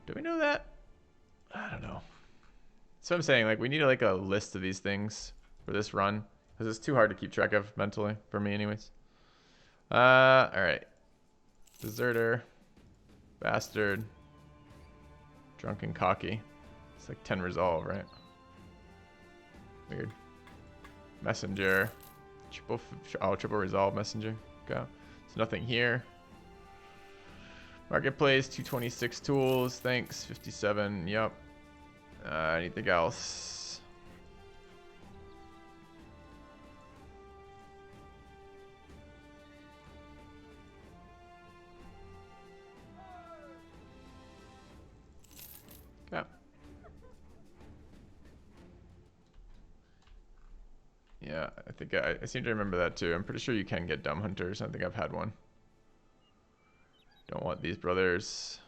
Do we know that? I don't know. So I'm saying, like, we need like a list of these things for this run, because it's too hard to keep track of mentally for me, anyways. All right. Deserter, bastard, drunken cocky. It's like 10 resolve, right? Weird. Messenger, triple resolve messenger. Go. So nothing here. Marketplace, 226 tools. Thanks. 57. Yep. Anything else? Okay. Yeah, I think I seem to remember that too. I'm pretty sure you can get dumb hunters. I think I've had one. Don't want these brothers.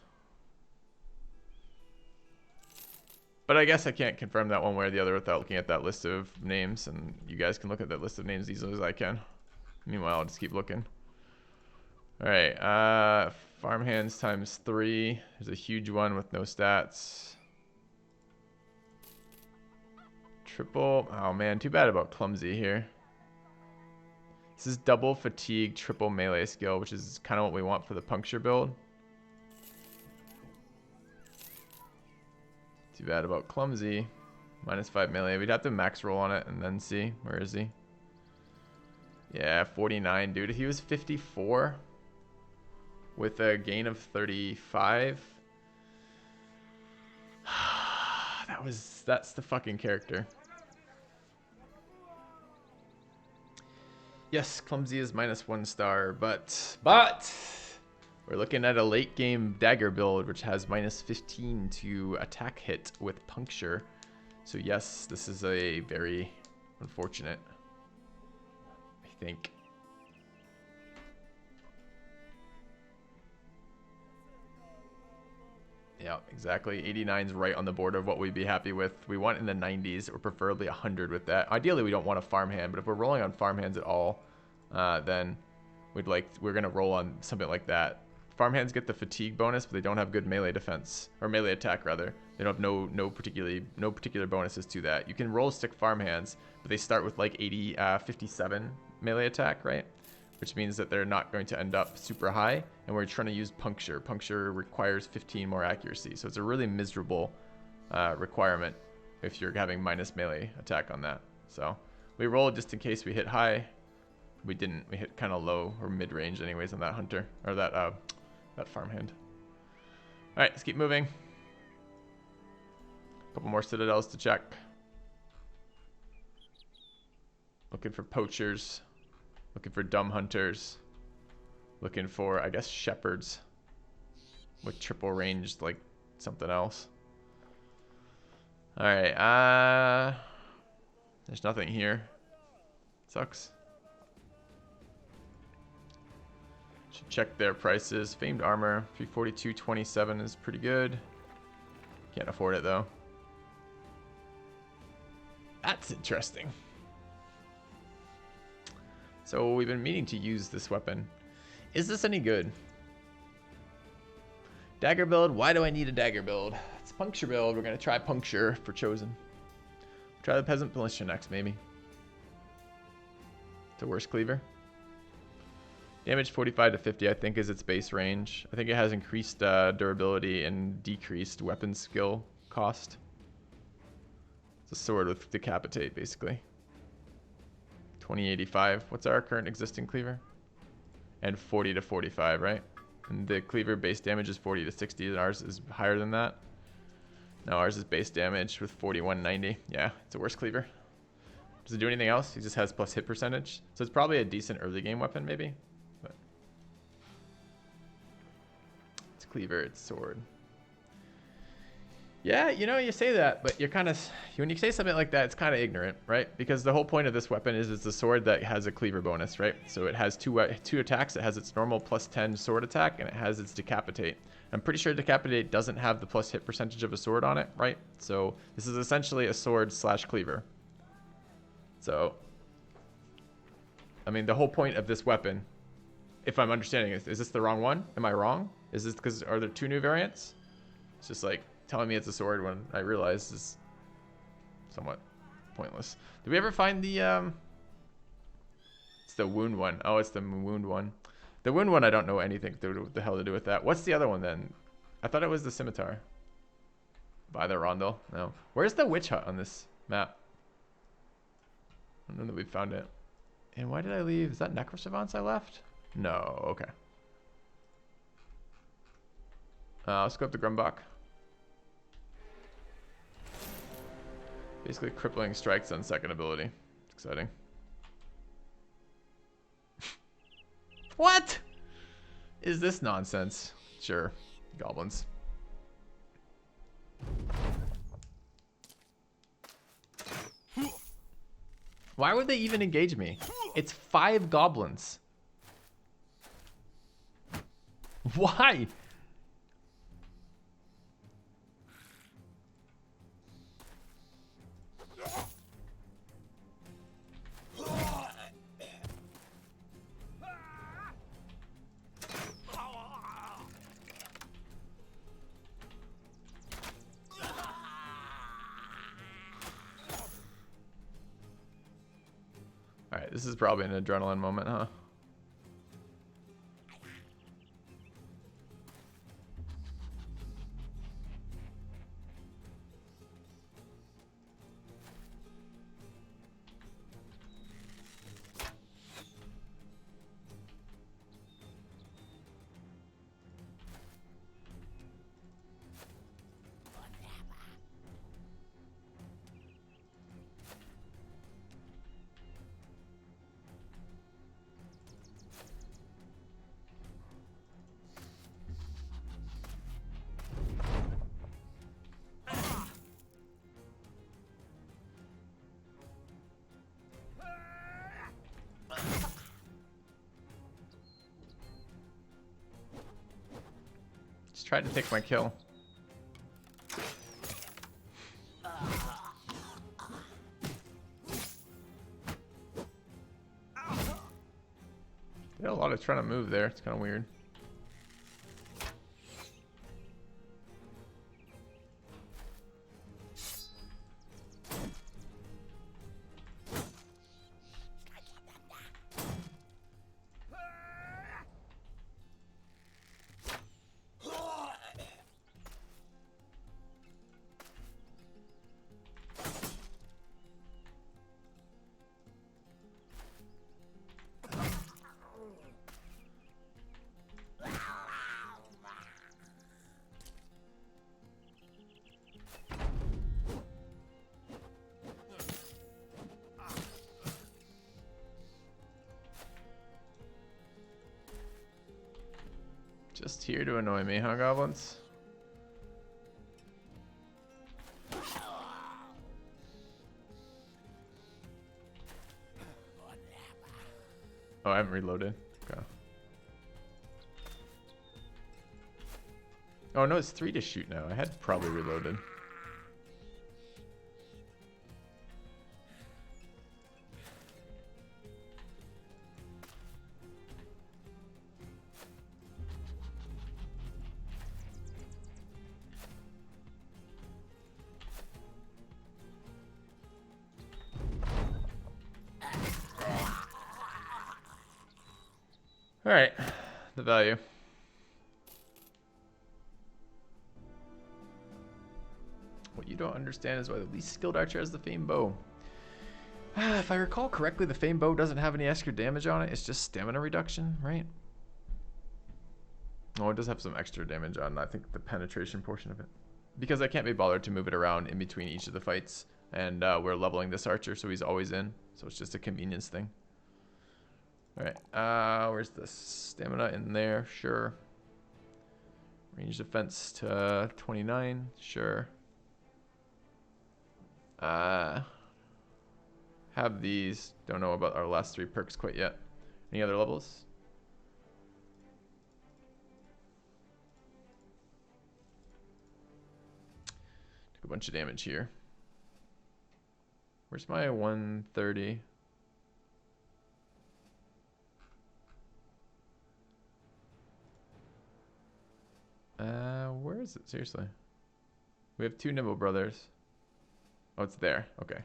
But I guess I can't confirm that one way or the other without looking at that list of names, and you guys can look at that list of names easily as I can. Meanwhile, I'll just keep looking. All right, farmhands times 3. There's a huge one with no stats. Triple, oh man, too bad about clumsy here. This is double fatigue, triple melee skill, which is kind of what we want for the puncture build. Too bad about clumsy. -5 melee. We'd have to max roll on it and then see. Where is he? Yeah, 49, dude. If he was 54 with a gain of 35. That's the fucking character. Yes, clumsy is -1 star, but we're looking at a late game dagger build, which has -15 to attack hit with puncture. So yes, this is a very unfortunate, I think. Yeah, exactly. 89 is right on the border of what we'd be happy with. We want in the 90s or preferably 100 with that. Ideally, we don't want a farmhand, but if we're rolling on farmhands at all, then we're gonna roll on something like that. Farmhands get the fatigue bonus, but they don't have good melee defense, or melee attack rather. They don't have no particular bonuses to that. You can roll stick farmhands, but they start with like 57 melee attack, right? Which means that they're not going to end up super high, and we're trying to use puncture. Puncture requires 15 more accuracy, so it's a really miserable requirement if you're having minus melee attack on that. So we roll just in case we hit high. We didn't. We hit kind of low or mid-range anyways on that hunter, or that farmhand. All right, let's keep moving. A couple more citadels to check. Looking for poachers. Looking for dumb hunters. Looking for, I guess, shepherds with triple ranged, like something else. All right. There's nothing here. Sucks. Should check their prices. Famed armor, 342.27 is pretty good. Can't afford it though. That's interesting. So we've been meaning to use this weapon. Is this any good? Dagger build. Why do I need a dagger build? It's a puncture build. We're going to try puncture for chosen. Try the peasant militia next, maybe. It's a worse cleaver. Damage 45 to 50, I think, is its base range. I think it has increased durability and decreased weapon skill cost. It's a sword with decapitate, basically. 2085. What's our current existing cleaver? And 40 to 45, right? And the cleaver base damage is 40 to 60, and ours is higher than that. Now ours is base damage with 4190. Yeah, it's a worse cleaver. Does it do anything else? He just has plus hit percentage. So it's probably a decent early game weapon, maybe. But it's cleaver, it's sword. Yeah, you know, you say that, but you're kind of, when you say something like that, it's kind of ignorant, right? Because the whole point of this weapon is it's a sword that has a cleaver bonus, right? So it has two attacks. It has its normal plus 10 sword attack, and it has its decapitate. I'm pretty sure decapitate doesn't have the plus hit percentage of a sword on it, right? So this is essentially a sword slash cleaver. So, I mean, the whole point of this weapon, if I'm understanding it, is this the wrong one? Am I wrong? Is this because, are there two new variants? It's just like telling me it's a sword when I realize is somewhat pointless. Did we ever find the it's the wound one. Oh, it's the wound one. The wound one I don't know anything what the hell to do with that. What's the other one then? I thought it was the scimitar. By the rondel. No. Where's the witch hut on this map? I don't know that we found it. And why did I leave? Is that Necrosavants I left? No, okay. Let's go up to Grumbach. Basically crippling strikes on second ability. It's exciting. What is this nonsense? Sure. Goblins. Why would they even engage me? It's 5 goblins. Why? Alright, this is probably an adrenaline moment, huh? Tried to take my kill. Yeah, a lot of trying to move there. It's kind of weird. Just here to annoy me, huh, goblins? Oh, I haven't reloaded. Okay. Oh no, it's 3 to shoot now. I had probably reloaded. All right, the value. What you don't understand is why the least skilled archer has the famed bow. If I recall correctly, the famed bow doesn't have any extra damage on it. It's just stamina reduction, right? Oh, it does have some extra damage on, I think, the penetration portion of it. Because I can't be bothered to move it around in between each of the fights. And we're leveling this archer, so he's always in. So it's just a convenience thing. Alright, where's the stamina in there? Sure. Range defense to 29, sure. Have these. Don't know about our last 3 perks quite yet. Any other levels? Took a bunch of damage here. Where's my 130? Where is it? Seriously. We have 2 Nimble Brothers. Oh, it's there. Okay.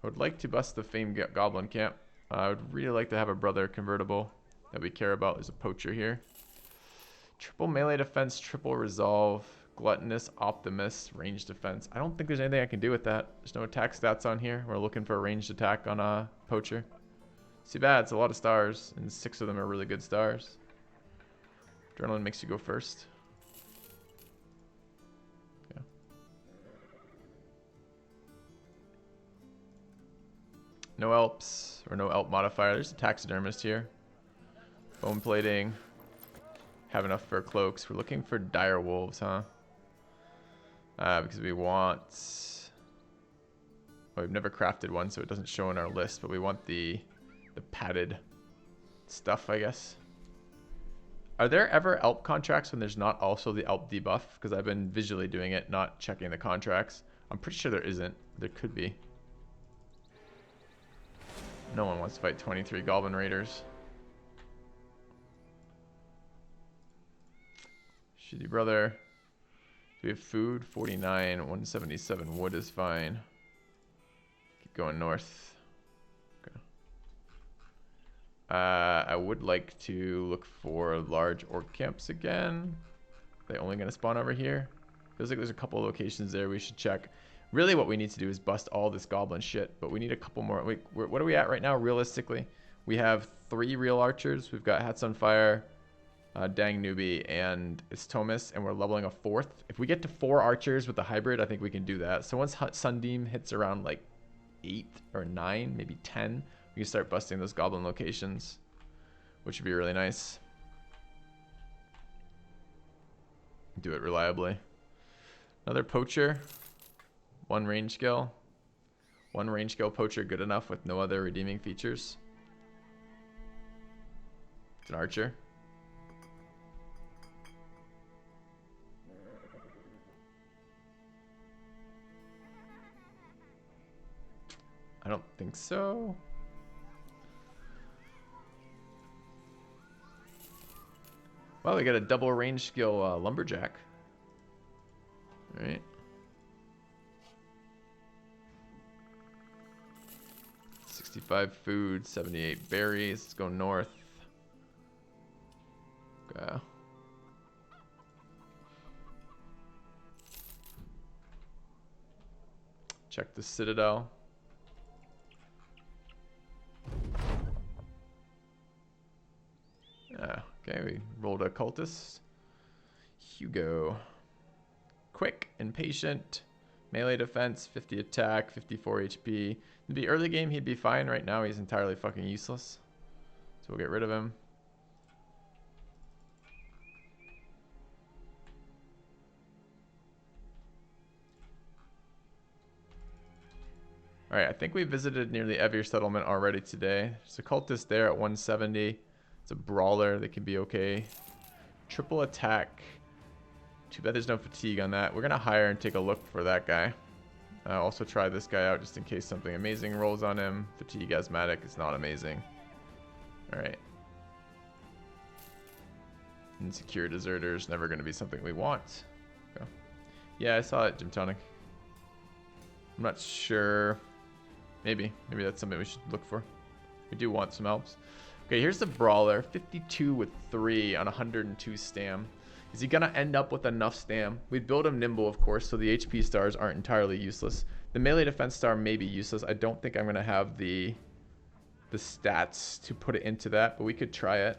I would like to bust the famed goblin camp. I would really like to have a brother convertible that we care about. There's a poacher here. Triple melee defense, triple resolve, gluttonous, optimist, ranged defense. I don't think there's anything I can do with that. There's no attack stats on here. We're looking for a ranged attack on a poacher. Too bad, it's a lot of stars, and 6 of them are really good stars. Adrenaline makes you go first. Yeah. No Alps, or no Alp modifier. There's a taxidermist here. Bone plating. Have enough for cloaks. We're looking for dire wolves, huh? Because we want... Well, we've never crafted one, so it doesn't show in our list, but we want the padded stuff, I guess. Are there ever Alp contracts when there's not also the Alp debuff? Because I've been visually doing it, not checking the contracts. I'm pretty sure there isn't. There could be. No one wants to fight 23 Goblin Raiders. Shitty brother. Do we have food? 49, 177 wood is fine. Keep going north. Okay. I would like to look for large orc camps again. Are they only going to spawn over here? Feels like there's a couple of locations there we should check. Really what we need to do is bust all this goblin shit, but we need a couple more. Wait, what are we at right now, realistically? We have 3 real archers. We've got Hats on Fire, Dang Newbie, and it's Thomas, and we're leveling a 4th. If we get to 4 archers with the hybrid, I think we can do that. So once Sunbeam hits around like 8 or 9, maybe 10, we can start busting those goblin locations, which would be really nice. Do it reliably. Another poacher. 1 range skill. 1 range skill poacher good enough with no other redeeming features. It's an archer. I don't think so. Well, we got a double range skill lumberjack. All right. 65 food, 78 berries. Let's go north. Okay. Check the citadel. Okay, we rolled a cultist. Hugo. Quick and patient. Melee defense, 50 attack, 54 HP. In the early game, he'd be fine. Right now, he's entirely fucking useless. So we'll get rid of him. Alright, I think we visited nearly every settlement already today. There's a cultist there at 170. It's a brawler that can be okay. Triple attack. Too bad there's no fatigue on that. We're going to hire and take a look for that guy. Also try this guy out just in case something amazing rolls on him. Fatigue asthmatic is not amazing. Alright. Insecure deserter is never going to be something we want. Okay. Yeah, I saw it, Gym Tonic. I'm not sure. Maybe that's something we should look for. We do want some helps. Okay, here's the brawler. 52 with 3 on 102 stam. Is he going to end up with enough stam? We build him nimble, of course, so the HP stars aren't entirely useless. The melee defense star may be useless. I don't think I'm going to have the stats to put it into that, but we could try it.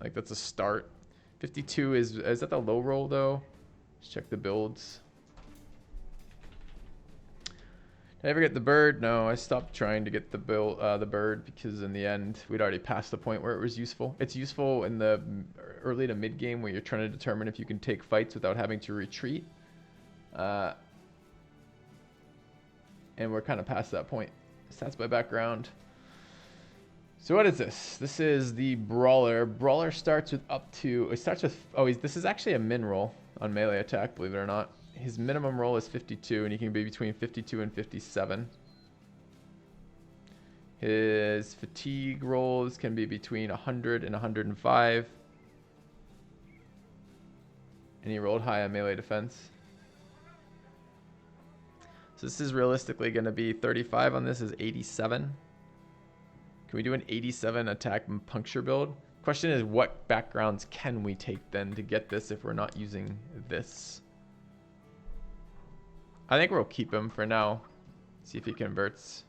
Like, that's a start. 52 is that the low roll, though? Let's check the builds. Did I ever get the bird? No, I stopped trying to get the bird because in the end we'd already passed the point where it was useful. It's useful in the early to mid game where you're trying to determine if you can take fights without having to retreat. And we're kind of past that point. Stats by background. So what is this? This is the brawler. Brawler starts with this is actually a min roll on melee attack, believe it or not. His minimum roll is 52, and he can be between 52 and 57. His fatigue rolls can be between 100 and 105. And he rolled high on melee defense. So this is realistically going to be 35 on this is 87. Can we do an 87 attack and puncture build? Question is, what backgrounds can we take then to get this if we're not using this? I think we'll keep him for now. See if he converts.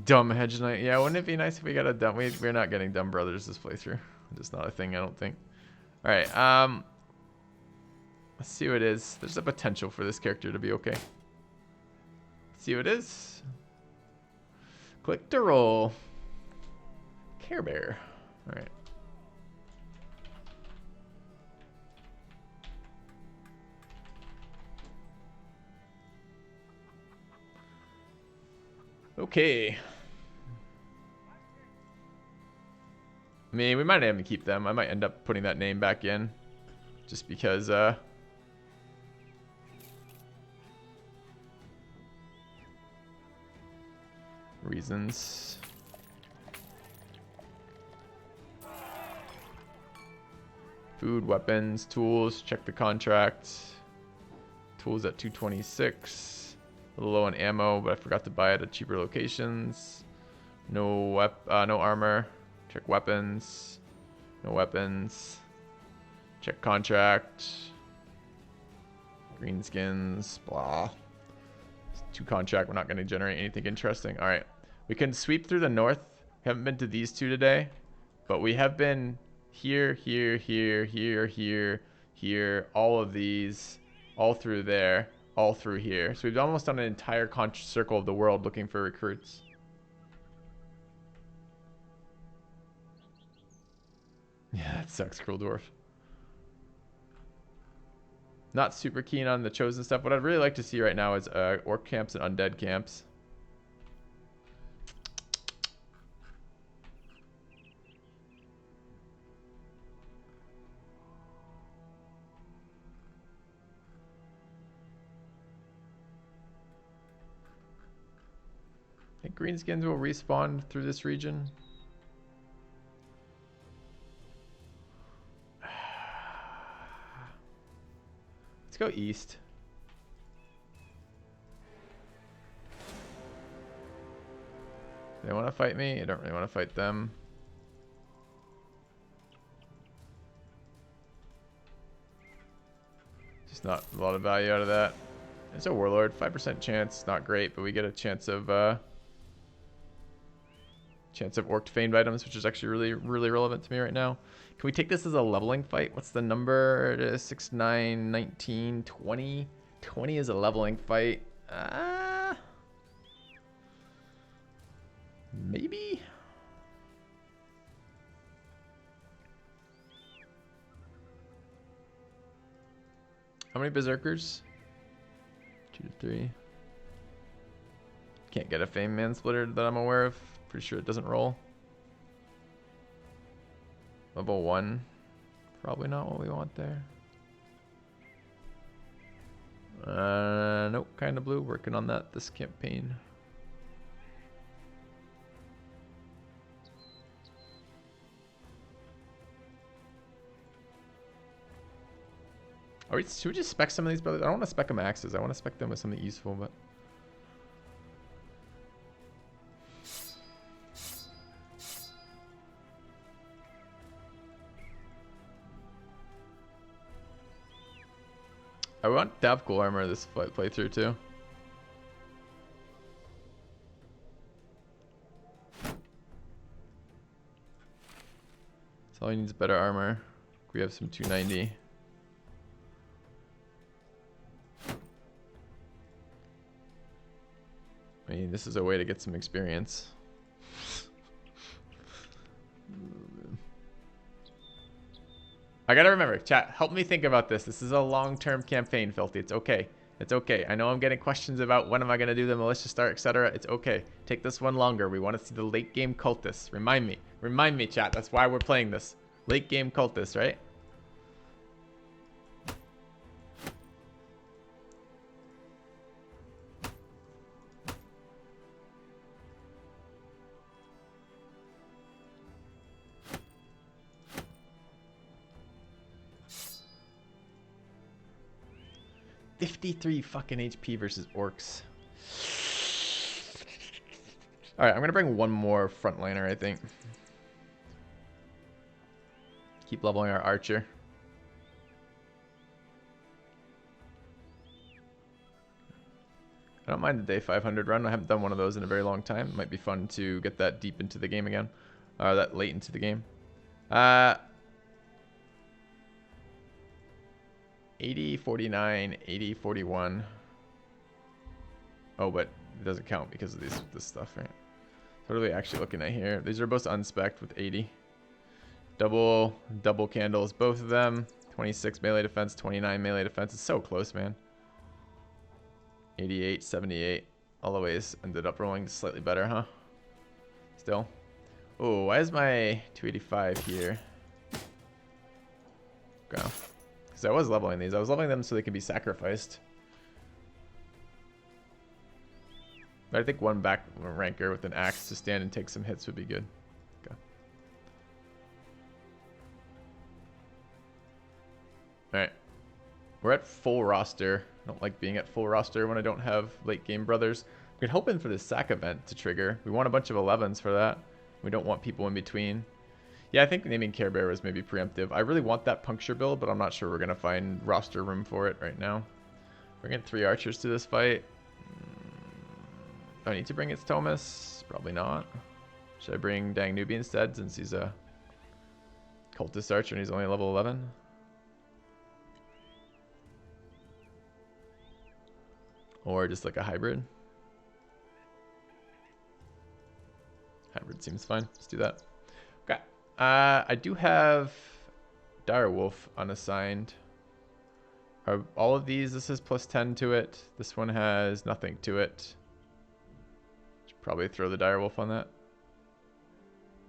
Dumb Hedge Knight. Yeah, wouldn't it be nice if we got a dumb... We're not getting Dumb Brothers this playthrough. It's not a thing, I don't think. Alright, let's see what it is. There's a potential for this character to be okay. Let's see what it is. Click to roll. Care Bear. Alright. Okay. I mean, we might have to keep them. I might end up putting that name back in. Just because, reasons. Food, weapons, tools. Check the contract. Tools at 226. A little low on ammo, but I forgot to buy it at cheaper locations. No armor. Check weapons. No weapons. Check contract. Green skins. Blah. 2 contract. We're not going to generate anything interesting. All right. We can sweep through the north. We haven't been to these 2 today, but we have been here, here, here, here, here, here. All of these. All through there. All through here. So we've almost done an entire circle of the world looking for recruits. Yeah, that sucks, Cruel Dwarf. Not super keen on the chosen stuff. What I'd really like to see right now is orc camps and undead camps. I think greenskins will respawn through this region. Let's go east. They want to fight me? I don't really want to fight them. Just not a lot of value out of that. It's a warlord, 5% chance, not great, but we get a chance of orc famed items, which is actually really relevant to me right now. Can we take this as a leveling fight? What's the number? It is 6, 9, 19, 20. 20 is a leveling fight. Maybe? How many berserkers? 2 to 3. Can't get a fame mansplitter that I'm aware of. Pretty sure it doesn't roll. Level 1. Probably not what we want there. Nope, kind of blue. Working on that this campaign. Should we just spec some of these brothers? I don't want to spec them axes. I want to spec them with something useful, but... I want to have cool armor this playthrough too. So all he needs is better armor. We have some 290. I mean, this is a way to get some experience. I gotta remember, chat, help me think about this. This is a long-term campaign, Filthy. It's okay. It's okay. I know I'm getting questions about when am I gonna do the militia start, etc. It's okay. Take this one longer. We want to see the late game cultists. Remind me. Remind me, chat. That's why we're playing this. Late game cultists, right? 53 fucking HP versus orcs. Alright, I'm gonna bring one more frontliner, I think. Keep leveling our archer. I don't mind the day 500 run. I haven't done one of those in a very long time. It might be fun to get that deep into the game again. Or that late into the game. 80, 49, 80, 41. Oh, but it doesn't count because of this stuff, right? What are we actually looking at here? These are both unspec'd with 80. Double candles, both of them. 26 melee defense, 29 melee defense. It's so close, man. 88, 78. All the ways ended up rolling slightly better, huh? Still. Oh, why is my 285 here? Go. Because I was leveling these. I was leveling them so they could be sacrificed. But I think one back ranker with an axe to stand and take some hits would be good. Okay. Alright. We're at full roster. I don't like being at full roster when I don't have late game brothers. We're hoping for this sack event to trigger. We want a bunch of 11s for that. We don't want people in between. Yeah, I think naming Care Bear was maybe preemptive. I really want that puncture build, but I'm not sure we're going to find roster room for it right now. Bring in 3 archers to this fight. Do I need to bring its Thomas? Probably not. Should I bring Dang Newbie instead since he's a cultist archer and he's only level 11? Or just like a hybrid? Hybrid seems fine. Let's do that. Okay. I do have Direwolf unassigned. Are all of these, this is plus 10 to it. This one has nothing to it. Should probably throw the Direwolf on that.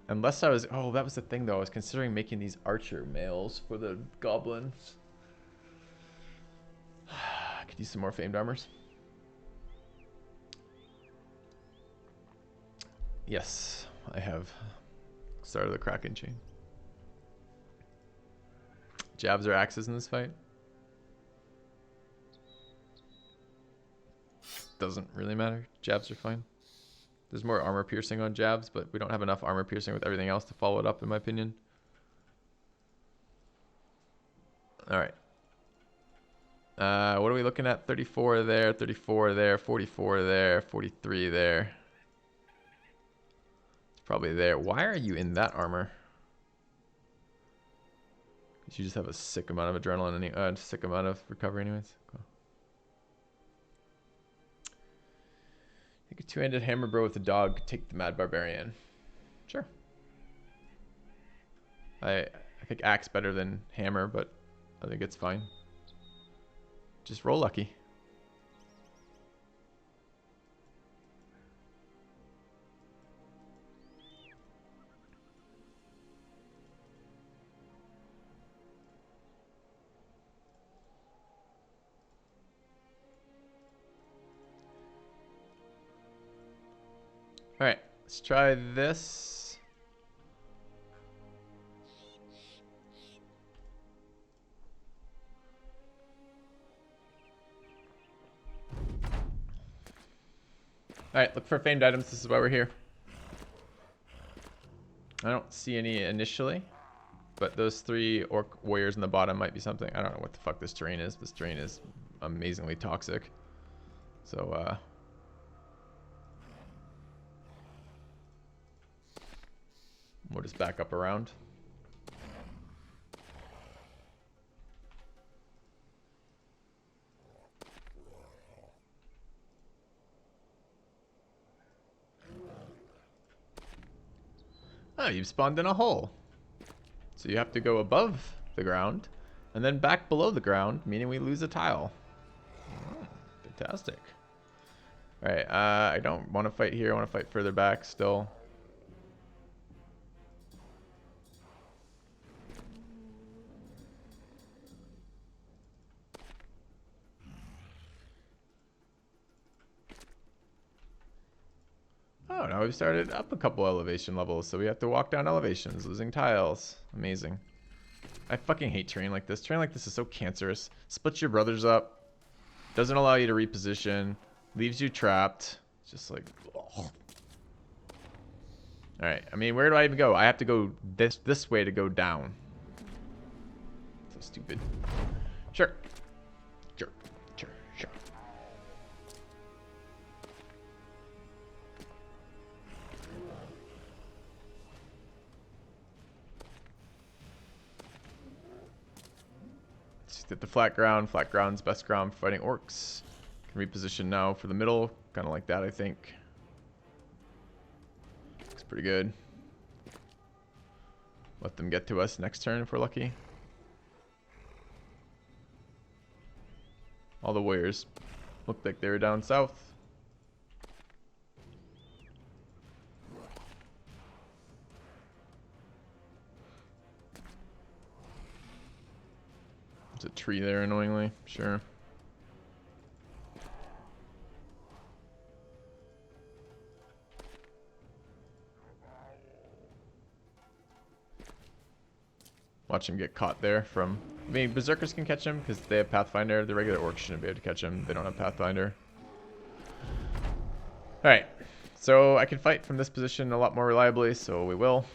Unless I was, oh, that was the thing though. I was considering making these archer males for the goblins. Could use some more famed armors. Yes, I have started the Kraken chain. Jabs or axes in this fight? Doesn't really matter. Jabs are fine. There's more armor piercing on jabs, but we don't have enough armor piercing with everything else to follow it up, in my opinion. Alright. What are we looking at? 34 there, 34 there, 44 there, 43 there. Probably there. Why are you in that armor? Because you just have a sick amount of adrenaline and sick amount of recovery anyways. Cool. I think a two-handed hammer bro with a dog could take the Mad Barbarian. Sure. I think axe better than hammer, but I think it's fine. Just roll lucky. All right, let's try this. All right, look for famed items. This is why we're here. I don't see any initially, but those 3 orc warriors in the bottom might be something. I don't know what the fuck this terrain is. This terrain is amazingly toxic. So, we'll just back up around. Oh, you've spawned in a hole. So you have to go above the ground and then back below the ground, meaning we lose a tile. Oh, fantastic. All right, I don't want to fight here. I want to fight further back still. Oh, now we've started up a couple elevation levels, so we have to walk down elevations, losing tiles. Amazing. I fucking hate terrain like this. Terrain like this is so cancerous. Split your brothers up. Doesn't allow you to reposition. Leaves you trapped. It's just like... ugh. Alright, I mean, where do I even go? I have to go this way to go down. So stupid. Sure. Sure. Sure. Sure. Let's get the flat ground. Flat ground's best ground for fighting orcs. Can reposition now for the middle. Kind of like that, I think. Looks pretty good. Let them get to us next turn if we're lucky. All the warriors looked like they were down south. There's a tree there, annoyingly. Sure. Watch him get caught there from... I mean, Berserkers can catch him because they have Pathfinder. The regular orcs shouldn't be able to catch him. They don't have Pathfinder. Alright. So I can fight from this position a lot more reliably, so we will.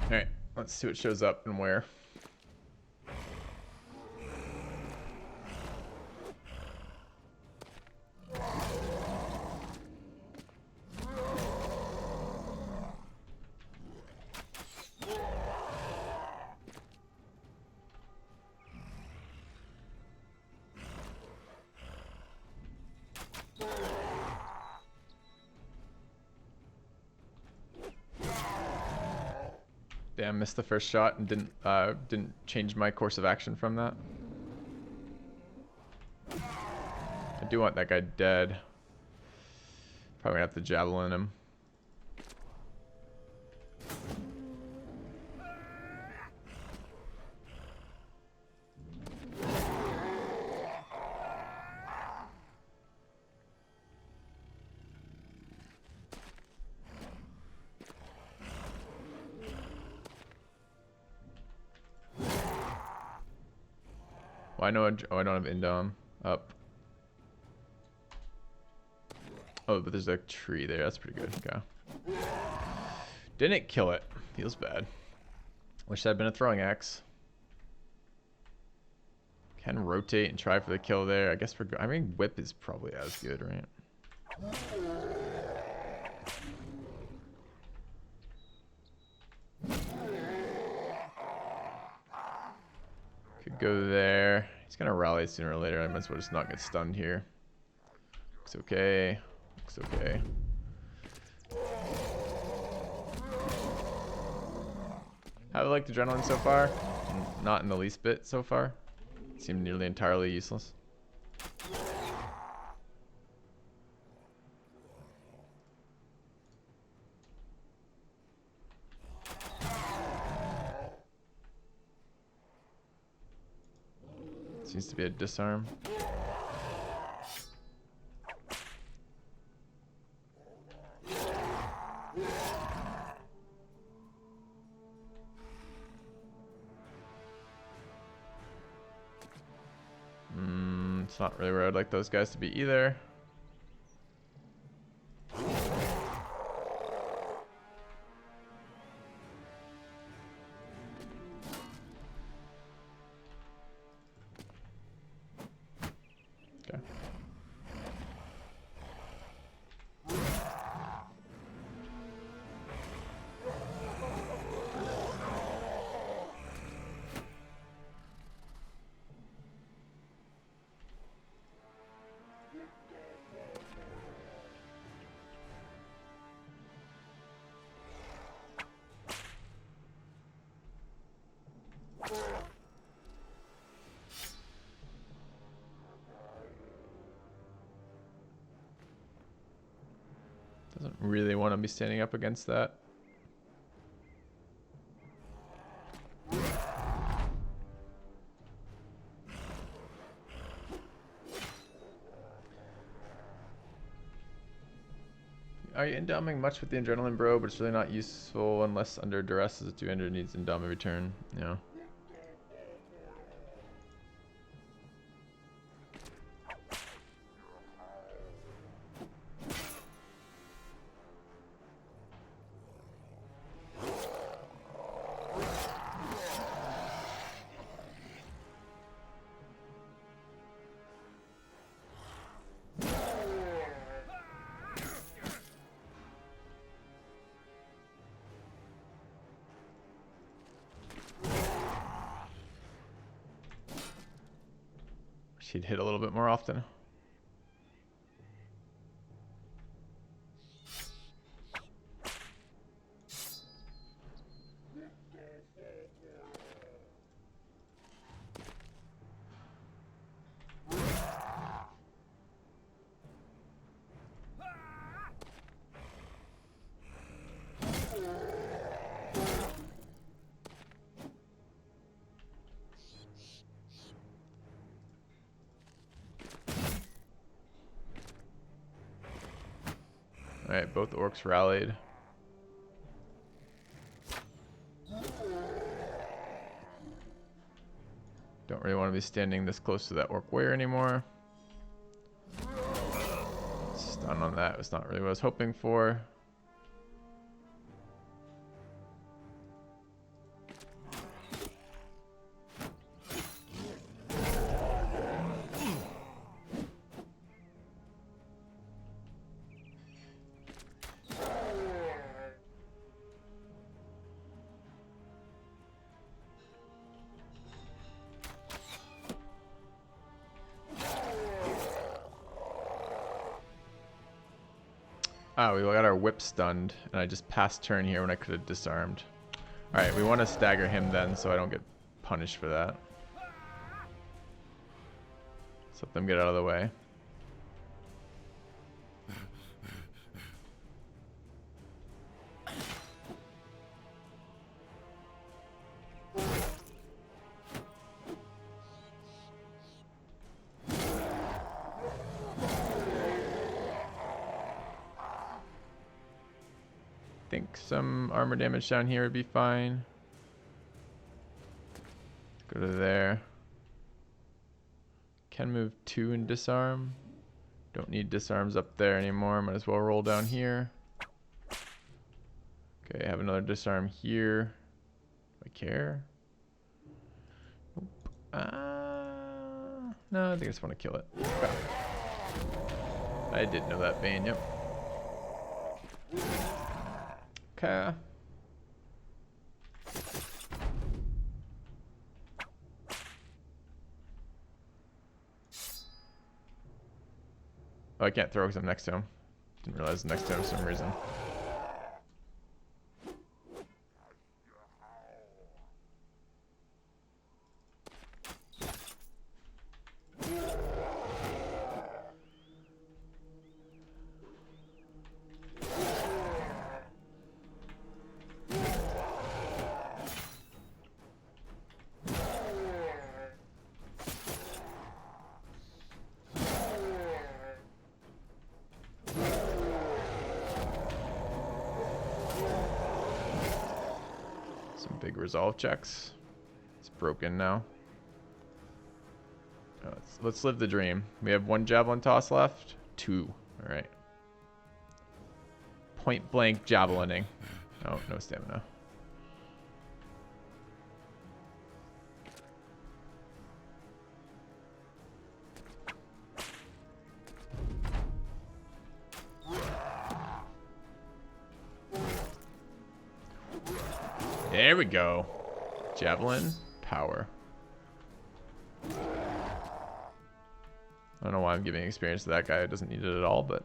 Alright, let's see what shows up and where. Damn, missed the first shot and didn't change my course of action from that. I do want that guy dead. Probably gonna have to javelin him. Well, I know. Oh, I don't have Indom up. Oh, but there's a tree there. That's pretty good. Okay. Didn't kill it. Feels bad. Wish that had been a throwing axe. Can rotate and try for the kill there. I guess we're. I mean, whip is probably as good, right? Could go there. He's gonna rally sooner or later. I might as well just not get stunned here. Looks okay. Looks okay. How do I like adrenaline so far? Not in the least bit so far. Seemed nearly entirely useless. Seems to be a disarm. It's not really where I'd like those guys to be either. Okay. Doesn't really want to be standing up against that. Are you endoming much with the adrenaline, bro? But it's really not useful unless under duress as a 200 needs endom every turn. Yeah. She'd hit a little bit more often. Alright, both orcs rallied. Don't really want to be standing this close to that orc warrior anymore. Stun on that was not really what I was hoping for. Oh, we got our whip stunned, and I just passed turn here when I could have disarmed. Alright, we want to stagger him then, so I don't get punished for that. Let's let them get out of the way. Think some armor damage down here would be fine. Go to there. Can move 2 and disarm. Don't need disarms up there anymore. Might as well roll down here. Okay, I have another disarm here. Do I care? Nope. No, I think I just want to kill it. Okay. I did know that, Bane, yep. Okay. Oh, I can't throw because I'm next to him. Didn't realize I'm next to him for some reason. Big resolve checks. It's broken now. Let's live the dream. We have 1 javelin toss left. 2. All right. Point blank javelining. Oh, no stamina. There we go. Javelin power. I don't know why I'm giving experience to that guy who doesn't need it at all, but...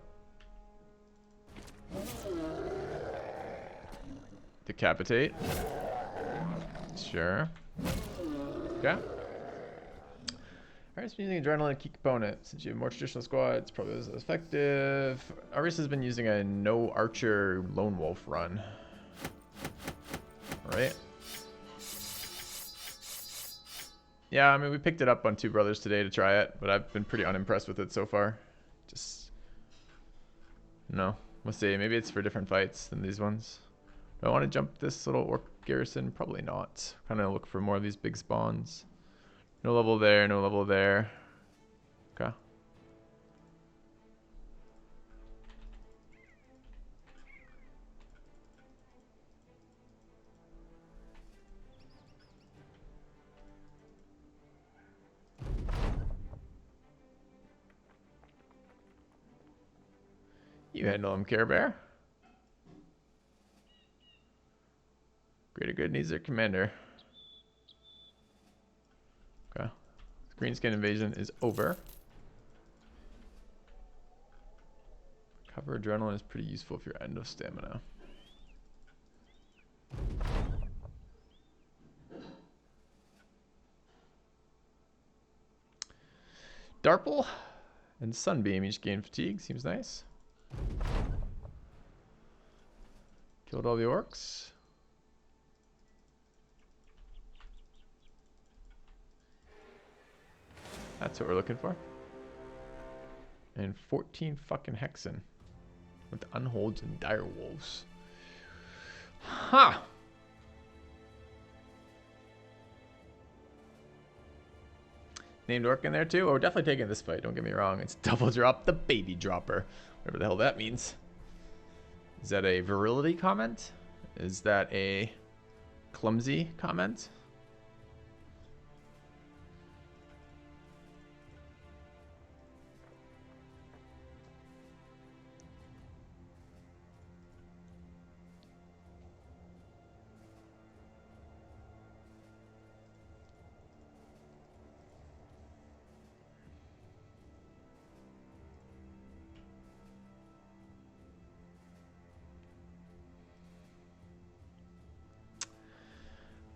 Decapitate. Sure. Okay. Arius been using adrenaline key component. Since you have more traditional squads, probably was effective. Arius has been using a no archer lone wolf run. Right? Yeah, I mean, we picked it up on Two Brothers today to try it, but I've been pretty unimpressed with it so far. Just, no. We'll see. Maybe it's for different fights than these ones. Do I want to jump this little orc garrison? Probably not. Kind of look for more of these big spawns. No level there, no level there. Okay. You handle him, Care Bear. Greater Good needs their commander. Okay. Greenskin invasion is over. Cover adrenaline is pretty useful if you're end of stamina. Darple and Sunbeam each gain fatigue. Seems nice. Killed all the orcs. That's what we're looking for. And 14 fucking Hexen. With Unholds and Dire Wolves. Ha! Huh. Named orc in there too? Oh, we're definitely taking this fight, don't get me wrong. It's double drop the baby dropper. Whatever the hell that means. Is that a virility comment? Is that a clumsy comment?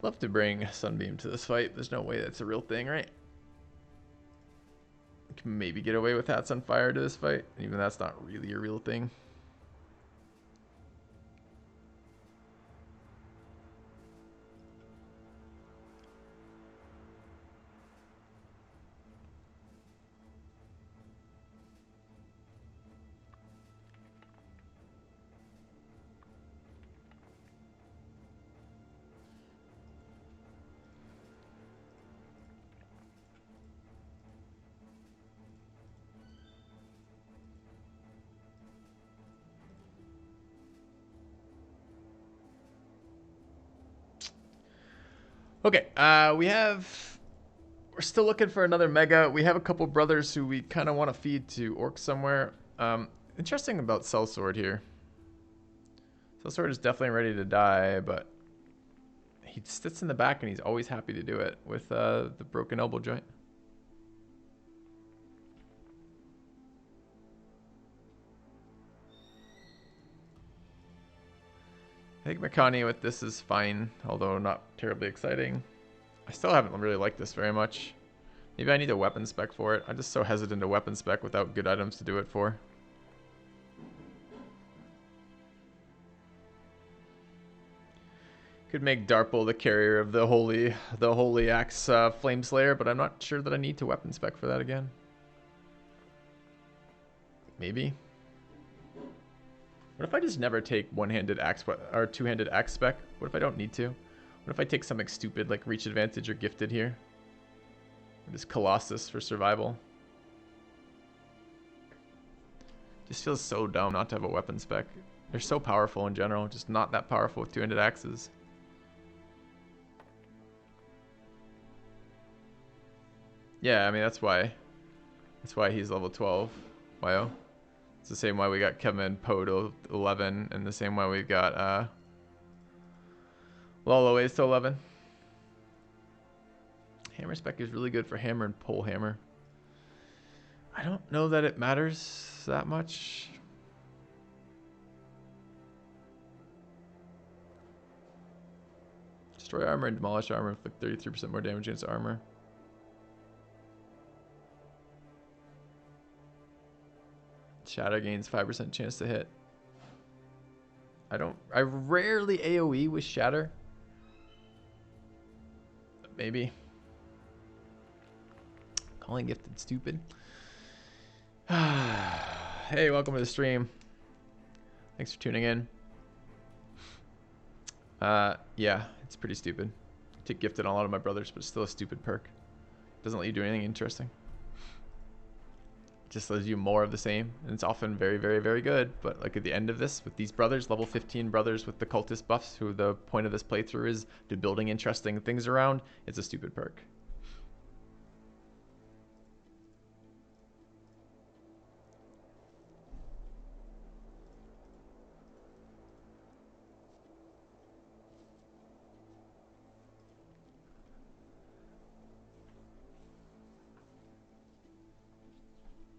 Love to bring Sunbeam to this fight. There's no way that's a real thing, right? We can maybe get away with Hats on Fire to this fight. Even that's not really a real thing. Okay, we're still looking for another mega. We have a couple brothers who we kind of want to feed to orcs somewhere. Interesting about Sellsword here. Sellsword is definitely ready to die, but he sits in the back and he's always happy to do it with the broken elbow joint. I think Makani with this is fine, although not terribly exciting. I still haven't really liked this very much. Maybe I need a weapon spec for it. I'm just so hesitant to weapon spec without good items to do it for. Could make Darple the carrier of the holy axe Flameslayer, but I'm not sure that I need to weapon spec for that again. Maybe. What if I just never take one-handed axe or two-handed axe spec? What if I don't need to? What if I take something stupid like reach advantage or gifted here? Or just Colossus for survival? Just feels so dumb not to have a weapon spec. They're so powerful in general, just not that powerful with two-handed axes. Yeah, I mean that's why he's level 12. YO. It's the same way we got Kevin Poe to 11, and the same way we got Lolo is to 11. Hammer spec is really good for hammer and pole hammer. I don't know that it matters that much. Destroy armor and demolish armor, inflict 33% more damage against armor. Shatter gains 5% chance to hit. I rarely AoE with Shatter. Maybe. Calling gifted stupid. Hey, welcome to the stream. Thanks for tuning in. Yeah, it's pretty stupid. Take gifted on a lot of my brothers, but it's still a stupid perk. Doesn't let you do anything interesting. It just lets you more of the same, and it's often very, very, very good. But like at the end of this, with these brothers, level 15 brothers with the cultist buffs, who the point of this playthrough is to building interesting things around, it's a stupid perk.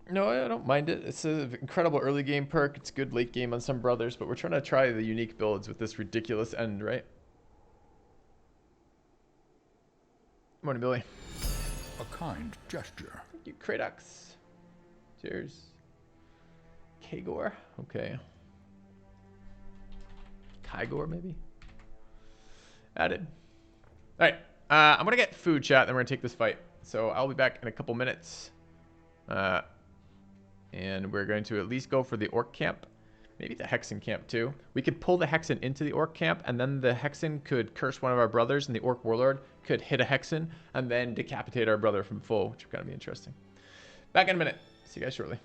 No, I don't mind it. It's an incredible early game perk. It's good late game on some brothers, but we're trying to try the unique builds with this ridiculous end, right? Morning, Billy. A kind gesture. Thank you, Kradox. Cheers. Kagor. Okay. Kygor, maybe? Added. All right. I'm going to get food, chat, then we're going to take this fight. So I'll be back in a couple minutes. And we're going to at least go for the orc camp. Maybe the Hexen camp too. We could pull the Hexen into the orc camp, and then the Hexen could curse one of our brothers, and the orc warlord could hit a Hexen, and then decapitate our brother from full, which would kind of be interesting. Back in a minute. See you guys shortly.